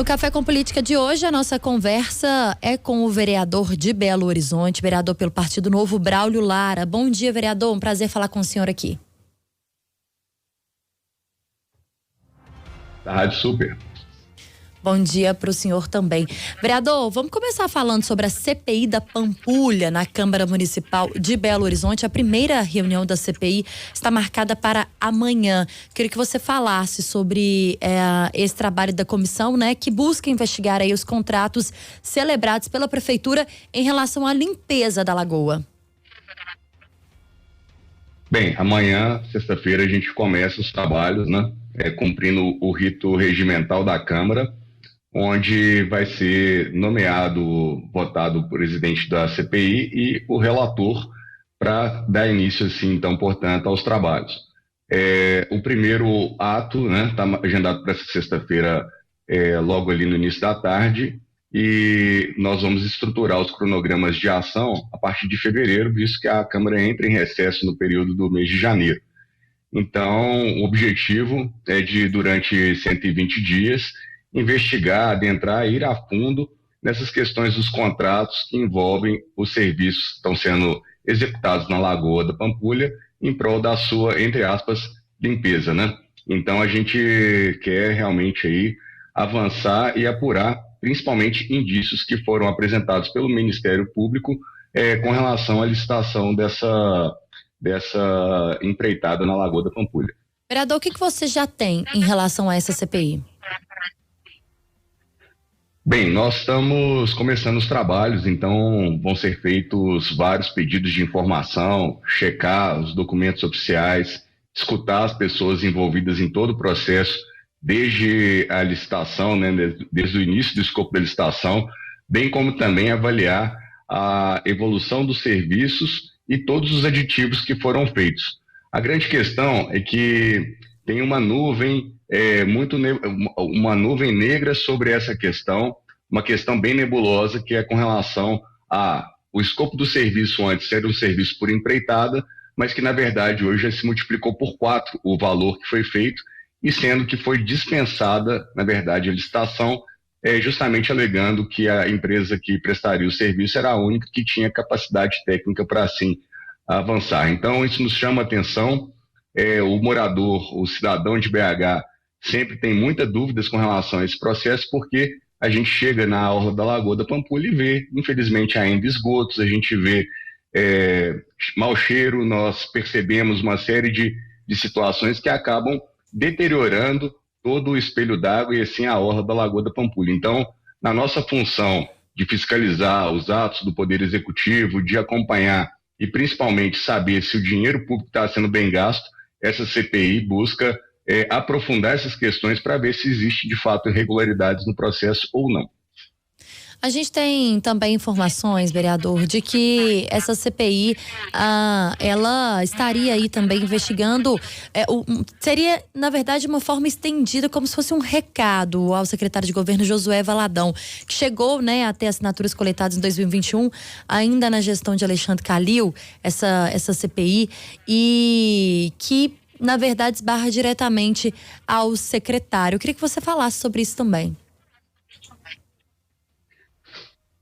No Café com Política de hoje, a nossa conversa é com o vereador de Belo Horizonte, vereador pelo Partido Novo, Braulio Lara. Bom dia, vereador. Um prazer falar com o senhor aqui. Da Rádio Super. Bom dia para o senhor também. Vereador, vamos começar falando sobre a CPI da Pampulha na Câmara Municipal de Belo Horizonte. A primeira reunião da CPI está marcada para amanhã. Queria que você falasse sobre esse trabalho da comissão, né, que busca investigar aí os contratos celebrados pela Prefeitura em relação à limpeza da lagoa. Bem, amanhã, sexta-feira, a gente começa os trabalhos, né, cumprindo o rito regimental da Câmara, onde vai ser votado o presidente da CPI e o relator para dar início, assim, então, portanto, aos trabalhos. O primeiro ato, né, está agendado para essa sexta-feira, logo ali no início da tarde, e nós vamos estruturar os cronogramas de ação a partir de fevereiro, visto que a Câmara entra em recesso no período do mês de janeiro. Então, o objetivo é de, durante 120 dias, investigar, adentrar, ir a fundo nessas questões dos contratos que envolvem os serviços que estão sendo executados na Lagoa da Pampulha em prol da sua, entre aspas, limpeza, né? Então, a gente quer realmente aí avançar e apurar, principalmente indícios que foram apresentados pelo Ministério Público com relação à licitação dessa empreitada na Lagoa da Pampulha. Vereador, o que você já tem em relação a essa CPI? Bem, nós estamos começando os trabalhos, então vão ser feitos vários pedidos de informação, checar os documentos oficiais, escutar as pessoas envolvidas em todo o processo, desde a licitação, né, desde o início do escopo da licitação, bem como também avaliar a evolução dos serviços e todos os aditivos que foram feitos. A grande questão é que tem uma nuvem uma nuvem negra sobre essa questão, uma questão bem nebulosa, que é com relação o escopo do serviço antes era um serviço por empreitada, mas que na verdade hoje já se multiplicou por 4 o valor que foi feito, e sendo que foi dispensada, na verdade, a licitação, justamente alegando que a empresa que prestaria o serviço era a única que tinha capacidade técnica para assim avançar. Então isso nos chama a atenção. O morador, o cidadão de BH sempre tem muitas dúvidas com relação a esse processo, porque a gente chega na orla da Lagoa da Pampulha e vê, infelizmente, ainda esgotos, a gente vê mau cheiro, nós percebemos uma série de situações que acabam deteriorando todo o espelho d'água e assim a orla da Lagoa da Pampulha. Então, na nossa função de fiscalizar os atos do Poder Executivo, de acompanhar e principalmente saber se o dinheiro público está sendo bem gasto, essa CPI busca aprofundar essas questões para ver se existe de fato irregularidades no processo ou não. A gente tem também informações, vereador, de que essa CPI, ela estaria aí também investigando, seria, na verdade, uma forma estendida, como se fosse um recado ao secretário de governo Josué Valadão, que chegou, né, a ter assinaturas coletadas em 2021, ainda na gestão de Alexandre Calil, essa CPI, e que, na verdade, esbarra diretamente ao secretário. Eu queria que você falasse sobre isso também.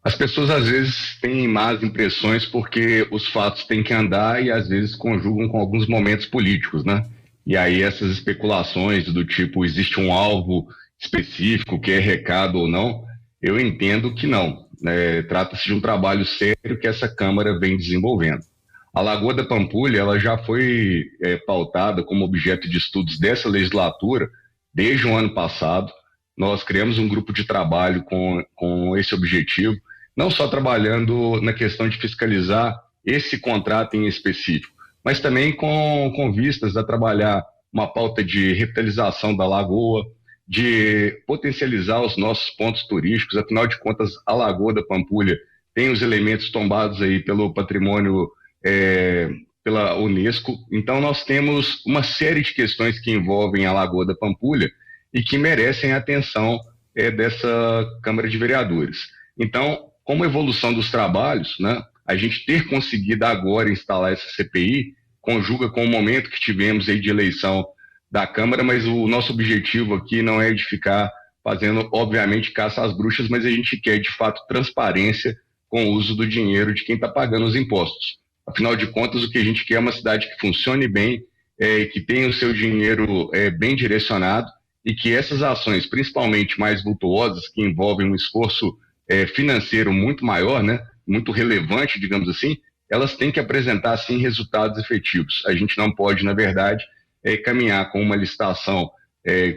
As pessoas às vezes têm más impressões porque os fatos têm que andar e às vezes conjugam com alguns momentos políticos, né? E aí essas especulações do tipo, existe um alvo específico que é recado ou não, eu entendo que não. Trata-se de um trabalho sério que essa Câmara vem desenvolvendo. A Lagoa da Pampulha, ela já foi pautada como objeto de estudos dessa legislatura desde o ano passado. Nós criamos um grupo de trabalho com esse objetivo, não só trabalhando na questão de fiscalizar esse contrato em específico, mas também com vistas a trabalhar uma pauta de revitalização da lagoa, de potencializar os nossos pontos turísticos. Afinal de contas, a Lagoa da Pampulha tem os elementos tombados aí pelo patrimônio, pela Unesco. Então nós temos uma série de questões que envolvem a Lagoa da Pampulha e que merecem a atenção dessa Câmara de Vereadores. Então, como evolução dos trabalhos, né, a gente ter conseguido agora instalar essa CPI conjuga com o momento que tivemos aí de eleição da Câmara, mas o nosso objetivo aqui não é de ficar fazendo, obviamente, caça às bruxas, mas a gente quer, de fato, transparência com o uso do dinheiro de quem está pagando os impostos. Afinal de contas, o que a gente quer é uma cidade que funcione bem, que tenha o seu dinheiro bem direcionado e que essas ações, principalmente mais vultuosas, que envolvem um esforço financeiro muito maior, né, muito relevante, digamos assim, elas têm que apresentar, sim, resultados efetivos. A gente não pode, na verdade, caminhar com uma licitação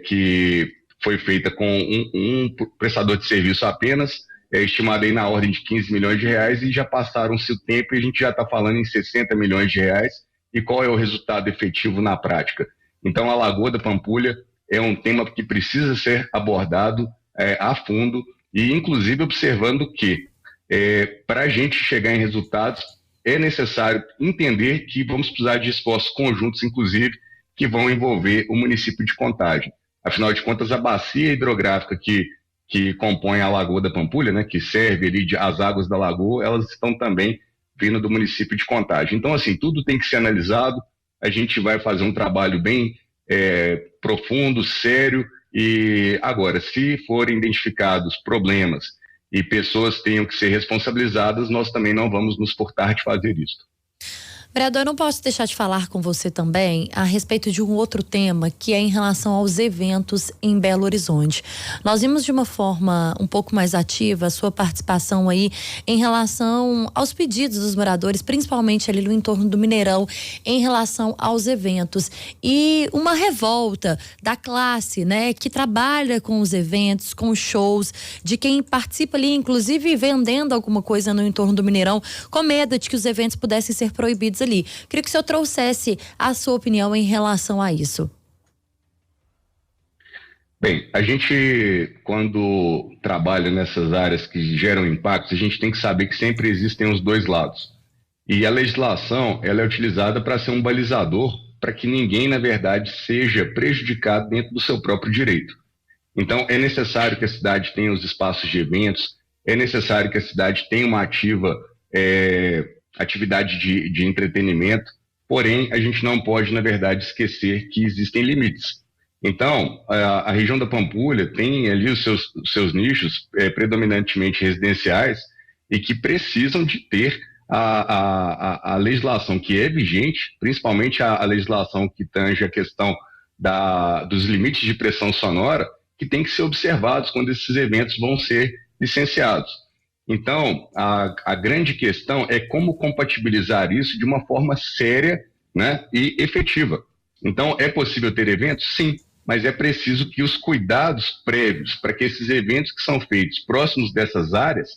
que foi feita com um prestador de serviço apenas, estimado aí na ordem de 15 milhões de reais, e já passaram-se o tempo e a gente já está falando em 60 milhões de reais. E qual é o resultado efetivo na prática? Então, a Lagoa da Pampulha é um tema que precisa ser abordado a fundo e, inclusive, observando que, para a gente chegar em resultados, é necessário entender que vamos precisar de esforços conjuntos, inclusive, que vão envolver o município de Contagem. Afinal de contas, a bacia hidrográfica que compõe a Lagoa da Pampulha, né, que serve ali as águas da lagoa, elas estão também vindo do município de Contagem. Então, assim, tudo tem que ser analisado, a gente vai fazer um trabalho bem profundo, sério, e agora, se forem identificados problemas e pessoas tenham que ser responsabilizadas, nós também não vamos nos furtar de fazer isso. Vereador, eu não posso deixar de falar com você também a respeito de um outro tema, que é em relação aos eventos em Belo Horizonte. Nós vimos de uma forma um pouco mais ativa a sua participação aí em relação aos pedidos dos moradores, principalmente ali no entorno do Mineirão, em relação aos eventos. E uma revolta da classe, né, que trabalha com os eventos, com os shows, de quem participa ali, inclusive vendendo alguma coisa no entorno do Mineirão, com medo de que os eventos pudessem ser proibidos ali. Queria que o senhor trouxesse a sua opinião em relação a isso. Bem, a gente, quando trabalha nessas áreas que geram impactos, a gente tem que saber que sempre existem os dois lados. E a legislação, ela é utilizada para ser um balizador para que ninguém, na verdade, seja prejudicado dentro do seu próprio direito. Então, é necessário que a cidade tenha os espaços de eventos, é necessário que a cidade tenha uma atividade de entretenimento, porém a gente não pode, na verdade, esquecer que existem limites. Então, a região da Pampulha tem ali os seus nichos predominantemente residenciais e que precisam de ter a legislação que é vigente, principalmente a legislação que tange a questão dos limites de pressão sonora, que tem que ser observados quando esses eventos vão ser licenciados. Então, a grande questão é como compatibilizar isso de uma forma séria, né, e efetiva. Então, é possível ter eventos? Sim, mas é preciso que os cuidados prévios para que esses eventos que são feitos próximos dessas áreas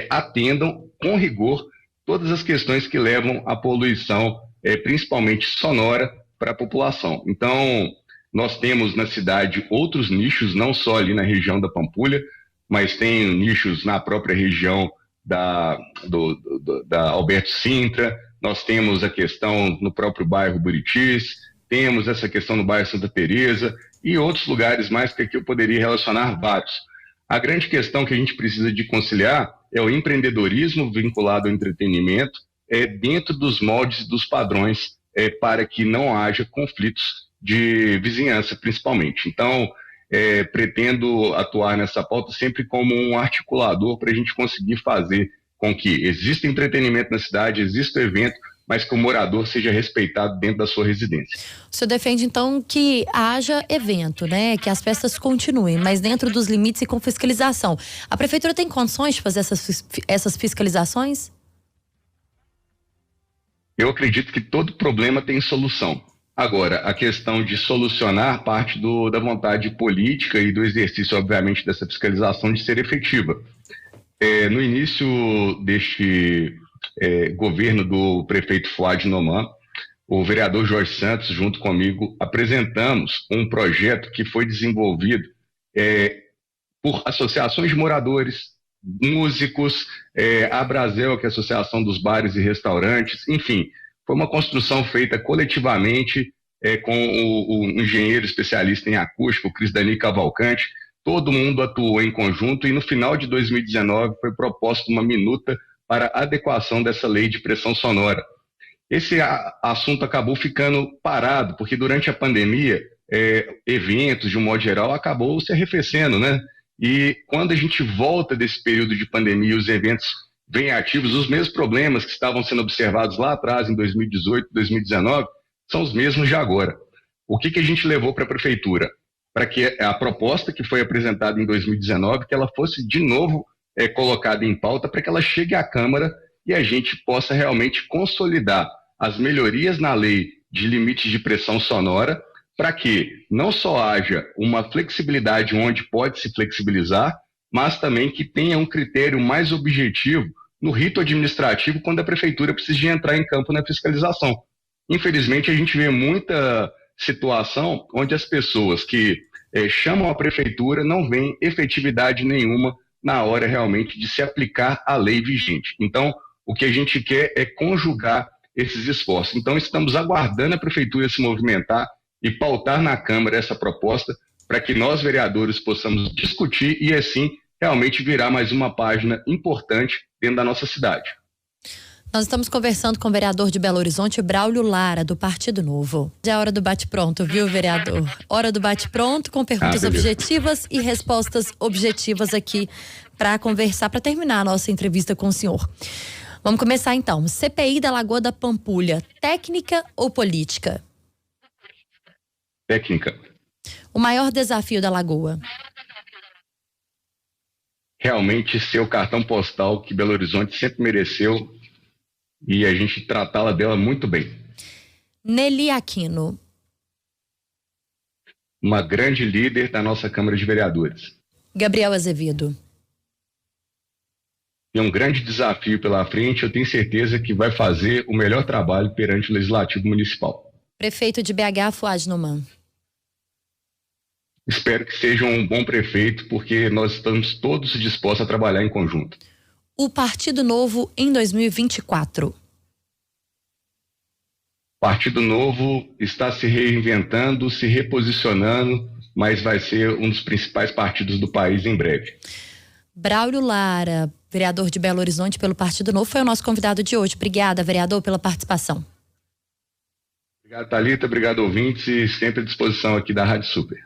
atendam com rigor todas as questões que levam à poluição, principalmente sonora, para a população. Então, nós temos na cidade outros nichos, não só ali na região da Pampulha, mas tem nichos na própria região da Alberto Sintra, nós temos a questão no próprio bairro Buritis, temos essa questão no bairro Santa Teresa e outros lugares mais que aqui eu poderia relacionar vários. A grande questão que a gente precisa de conciliar é o empreendedorismo vinculado ao entretenimento dentro dos moldes e dos padrões para que não haja conflitos de vizinhança, principalmente. Então, pretendo atuar nessa pauta sempre como um articulador para a gente conseguir fazer com que exista entretenimento na cidade, exista evento, mas que o morador seja respeitado dentro da sua residência. O senhor defende, então, que haja evento, né? Que as festas continuem, mas dentro dos limites e com fiscalização. A prefeitura tem condições de fazer essas fiscalizações? Eu acredito que todo problema tem solução. Agora, a questão de solucionar parte da vontade política e do exercício, obviamente, dessa fiscalização de ser efetiva. No início deste governo do prefeito Fuad Noman, o vereador Jorge Santos, junto comigo, apresentamos um projeto que foi desenvolvido por associações de moradores, músicos, a Brasel, que é a Associação dos Bares e Restaurantes, enfim, foi uma construção feita coletivamente com o engenheiro especialista em acústica, o Cris Dani Cavalcante. Todo mundo atuou em conjunto e no final de 2019 foi proposta uma minuta para adequação dessa lei de pressão sonora. Esse assunto acabou ficando parado, porque durante a pandemia eventos, de um modo geral, acabou se arrefecendo, né? E quando a gente volta desse período de pandemia, os eventos vêm ativos, os mesmos problemas que estavam sendo observados lá atrás, em 2018, 2019, são os mesmos de agora. O que a gente levou para a prefeitura? Para que a proposta que foi apresentada em 2019, que ela fosse de novo colocada em pauta, para que ela chegue à Câmara e a gente possa realmente consolidar as melhorias na lei de limites de pressão sonora, para que não só haja uma flexibilidade onde pode se flexibilizar, mas também que tenha um critério mais objetivo no rito administrativo quando a prefeitura precisa de entrar em campo na fiscalização. Infelizmente, a gente vê muita situação onde as pessoas que chamam a prefeitura não veem efetividade nenhuma na hora realmente de se aplicar a lei vigente. Então, o que a gente quer é conjugar esses esforços. Então, estamos aguardando a prefeitura se movimentar e pautar na Câmara essa proposta para que nós, vereadores, possamos discutir e, assim, realmente virar mais uma página importante dentro da nossa cidade. Nós estamos conversando com o vereador de Belo Horizonte, Braulio Lara, do Partido Novo. Já é hora do bate-pronto, viu, vereador? Hora do bate-pronto, com perguntas objetivas e respostas objetivas aqui para conversar, para terminar a nossa entrevista com o senhor. Vamos começar então. CPI da Lagoa da Pampulha, técnica ou política? Técnica. O maior desafio da Lagoa? Realmente ser o cartão postal que Belo Horizonte sempre mereceu e a gente tratá-la dela muito bem. Nelly Aquino. Uma grande líder da nossa Câmara de Vereadores. Gabriel Azevedo. Tem um grande desafio pela frente, eu tenho certeza que vai fazer o melhor trabalho perante o Legislativo Municipal. Prefeito de BH, Fuad Noman. Espero que seja um bom prefeito, porque nós estamos todos dispostos a trabalhar em conjunto. O Partido Novo em 2024. O Partido Novo está se reinventando, se reposicionando, mas vai ser um dos principais partidos do país em breve. Braulio Lara, vereador de Belo Horizonte pelo Partido Novo, foi o nosso convidado de hoje. Obrigada, vereador, pela participação. Obrigado, Thalita. Obrigado, ouvintes. E sempre à disposição aqui da Rádio Super.